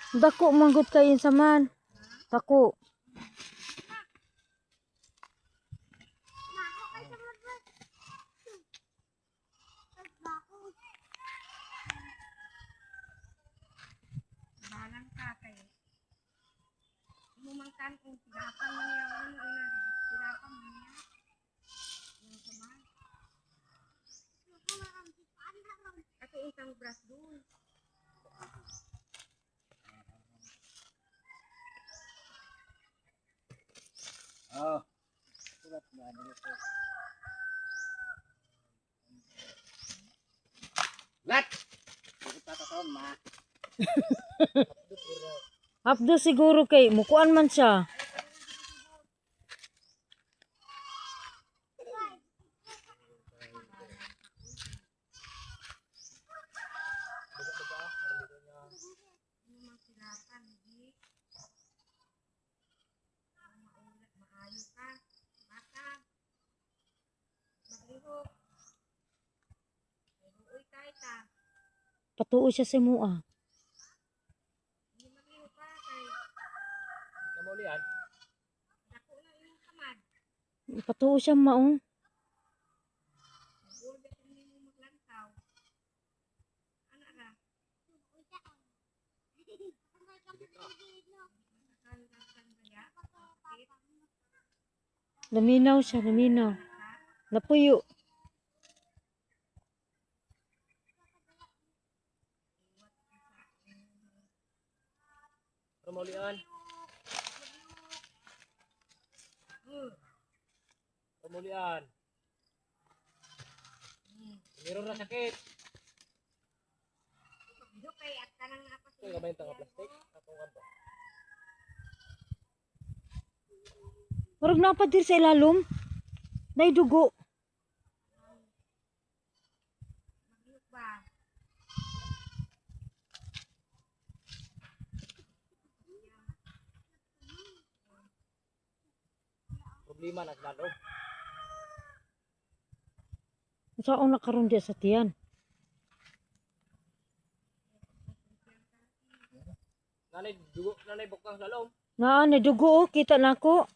Dako manggod kayo sa man. Dako. Balang ka kayo. Mumangkan kung tirapan mo niya. Ano ina? Tirapan mo niya. Yung saman. Ako isang brush doon. Oh. Sulat mo ano ito. Lat. Kita taon ma. Abdo siguro kay mukuan man siya. Maayo ka. Bata. Maglihok. Uy, tayo ta. Patuo siya sa mua. Hindi maglihok ka kay Kamulian. dako na yung kamad. Patuo siya maong. Magulga kung hindi mo maglantaw. Ano ra? Masakan kaya? Sakit? Laminaw siya, laminaw. Napuyo. Kamulian. Kamulian. Meron na sakit. Maglihok kay at kanang napas. Ito yung kabay plastic. Ako nga ba? Murag napad dir sa ilalom. Nay dugo. Maglihok ba? Problema naglalog. Saan nakaroon diya sa tiyan? Nanay dugo, nanay bukang lalom. Nga, dugo oh, kita na ko.